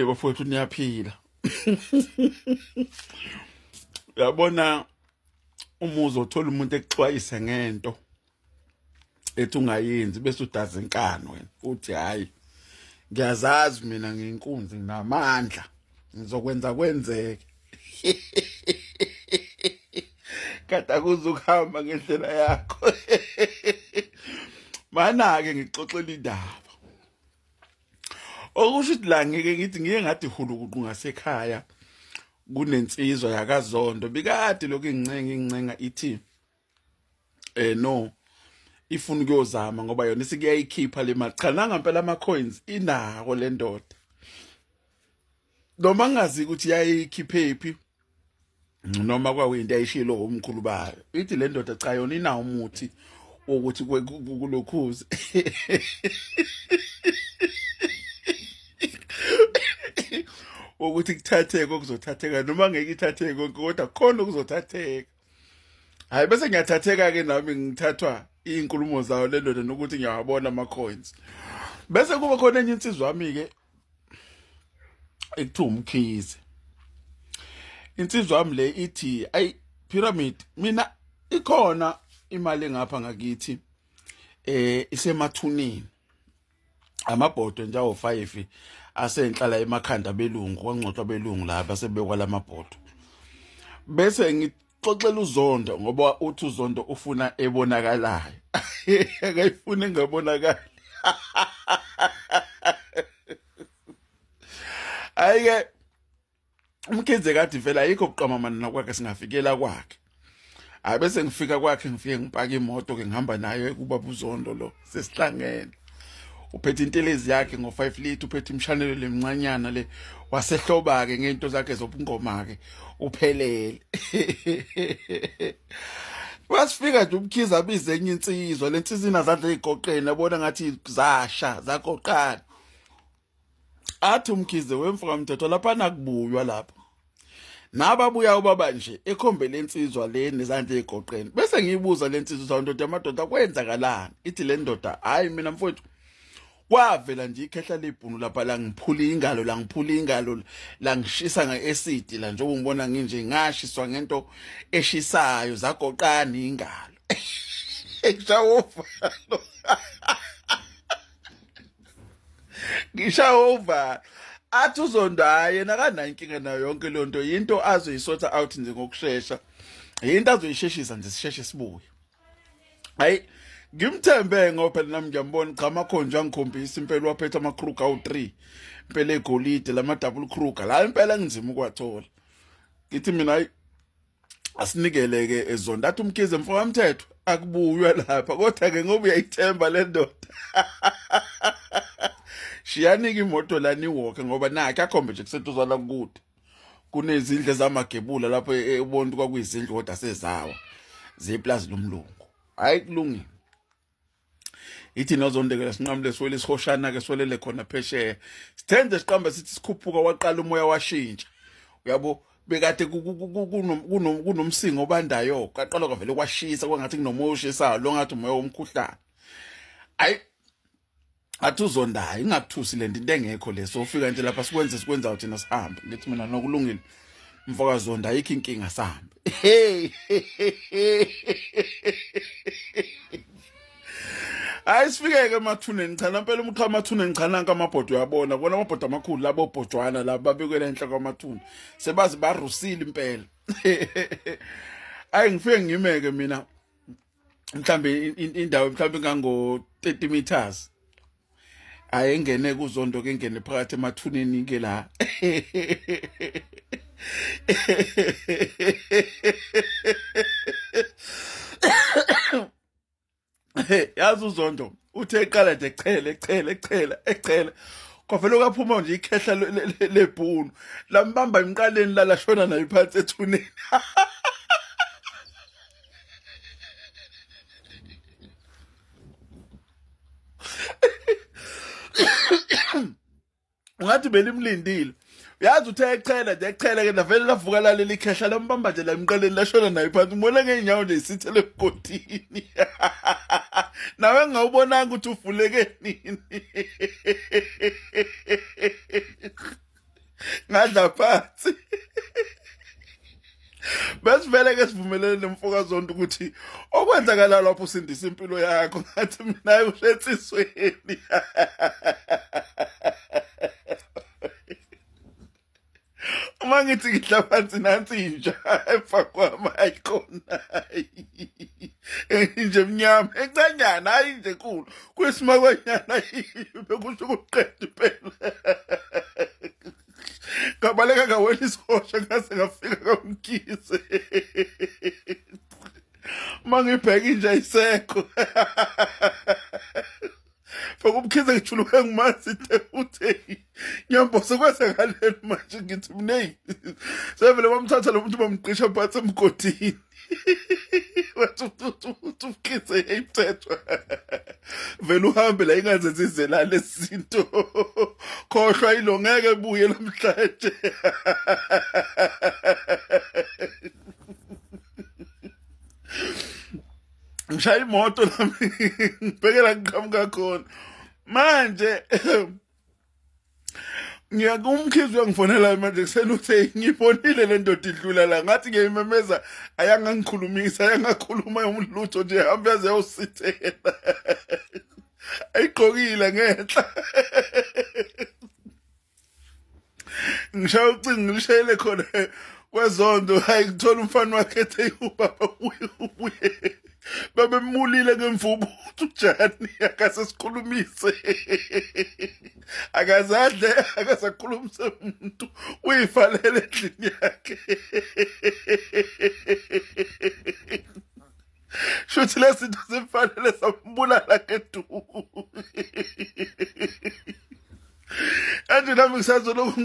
Bafowethu niyaphila. Uyabona umuzi othola umuntu exwayise ngento ethi ungayenzi bese udaza inkani wena uthi hayi ngiyazazi mina nginkunzi nginamandla ngizokwenza kwenzeke. Kade akuzukuhamba ngendlela yakho. Mana ke ngixoxela indaba. Okusho ukuthi la ngeke ngithi ngiye ngathi hulukuqu ngasekhaya kunensizwa yakaZondo bikade lokho incenga ithi no ifuna ukuyozama ngoba yona isikuyayikhipha le mali cha nanga impela ama coins inako le ndoda noma ngazi ukuthi yayikhiphe phi noma kwakuyinto ayishilo umkhulu bayo ithi le ndoda cha yona inawo umuthi ukuthi kulokhuzi. Ukuthi kuthatheke okuzothatheka noma ngeke ithatheke konke kodwa khona okuzothatheka. Hayi bese ngiyathatheka ke nami ngithathwa izinkulumo zawo le ndoda nokuthi ngiyawabona ama coins. Bese kuba khona enye insizwa wami ke ekuthiwa uMkhize. Insizwa wami le ithi ay pyramid mina ikhona imali engapha ngakithi isemathunini. Amabhodo nje awu 5 asenhlala emakhanda belungu kwangcotshwa belungu lapha sebekwa lamabhodo. Bese ngixoxela uZondo ngoba uthi uZondo ufuna ebonakalayo. Akayifuni engabonakali. Ayike umkhize kathi vela ayikho buqamamana nakwakhe singafikela kwakhe. Hayi bese ngifika kwakhe ngifike ngipaka imoto ke ngihamba nayo kubaba uZondo lo sesihlangene. Uphethe intelezi yakhe ngo5 litre uphethe imshanelo lemncanyana le wasehloba ke ngento zakhe zobungoma ke uphelele. Wasifika nje uMkhize abize enye insizwa lensizina zadla ezigoqeni yabona ngathi zasha zagoqana. Athi uMkhize wemfuka mthetho lapha nakubuywa lapha. Nababuya ubaba nje ekhombe lensizwa le nezandla ezigoqeni. Bese ngiyibuza lensizwa ndoda amadoda kwenzakalani? Ithi le ndoda hayi mina mfowethu kwavela nje ikhehla lebhunu lapha la ngiphula ingalo la ngishisa ngeacid la njengoba ngibona nginje ngashiswa ngento eshisayo zagoqana ingalo. Ngishawova. Ngishawova. Athi uZondo yena kana inkinga nayo yonke lonto into azoyisotha out nje ngokusheshsha. Into azoyisheshisa nje sisheshe sibuye. Hayi ngimthembe ngoba phela nami ngiyambona cha amakhonja angikhombisa impela waphethe ama Kruger awu3 impela egolide lama double Kruger la impela ngizima ukwathola. Ngithi mina hayi asinikele ke eZondo athi uMkhize mfowethu wamthetho akubuywa lapha kodwa ke ngoba uyayithemba le ndoda. Shiyanika imoto la niwalk ngoba nakhe akhombe nje kusetuzala kude. Kunezindle zamagebula lapho ebona kwakuyizindlu kodwa sezawa zeplaza lomlungu. Hayi kulungile. Ithi noZondekela sinqamule swele sihoshana ke swelele khona phesheya. Sithenze siqamba sithi sikhuphuka waqala umoya washintsha. Uyabo bekade kunomsingo obandayo qaqala kwavele kwashisa kwangathi kunomoya oshisayo lo ngathi umoya womkhuhlane. Hayi athi uZondo ingakuthusi lento into engekho leso ufika nje lapha sikwenza uthina sihambe. Ngithi mina nokulungile mfoka Zondo ayikho inkinga sihambe. Hayi sifike ke emathuneni cha nampela umqha amathuneni cha nanka amabhodo uyabona bona amabhodo amakhulu labo obhojwana laba babekela enhla kwamathuni sebazi barusile impela. Hayi ngifike ngimeke mina mhlambe indawo mhlambe ngango 30 meters. Hayi ngene kuZondo ke ngene phakathi emathuneni ke la. Yazi uZondo uthe eqala nje echela kwavele kaphuma nje ikhehla lebhunu lambamba emqaleni lalashona nayo phansi ethuneni. Ungathi belimlindile uyazi uthe echela ke lavele lavuka laleli ikhehla lambamba nje la emqaleni lashona nayo phansi ngibona ngeenyawo nje isithele egodini. Nawe ngawubonanga ukuthi uvuleke nini. ngadla phansi. Besivele ke sivumelene nemfokazonto ukuthi okwenzakala lapho usindisa impilo yakho ngathi mina ushetsisweni. Uma ngithi ngidla phansi nansi inja efa kwami ayikhona. Nje mnyama encanyana hayi nje enkulu kwesimakwanyana bekusho ukuqeda impela. Ngabaleka ngawela isihosha ngase ngafika kamkhize. Uma ngibheka inja isekho. Fakumkhize ngijuluke ngimazi uthe nyambo sekwesekaleni manje ngithi mney. Sevele bamthatha lo muntu bamqisha phansi emgodini. Wathi ukhize eyithethwa. Vele uhambe la ingazenza izelala lesinto. Khohlwa ilo ngeke ebuye namhlanje. Ngishaya imoto nami ngibhekela ngiqhamuka khona. Manje ngiyakumkhize uyangifonela manje kusena uthe ngibonile le ndoda idlula la ngathi ngiyimemeza ayangangikhulumisa ayangakhuluma umlutho nje hambe yaze yosithela. Ayigqokile ngenhla. Ngishaya ucingo ngilishayele khona kwezondo hayi ngithola umfana wakhe ethe ubaba ubuye. Babemulile ngemvubu uJani akase sikhulumise. Akazadle akasakhulumise umuntu uyivalele endlini yakhe. Shuthi lezinto zifanele sambulala ngeduku. Anje nami ngisazoloku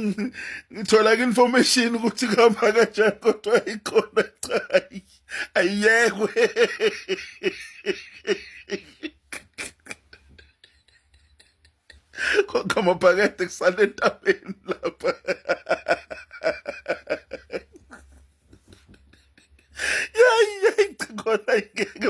ngithola information ukuthi kuhamba kanjani kodwa ikhona cha ayekwe. Kama phakade kusale entabeni lapha. Yayi khona ngeke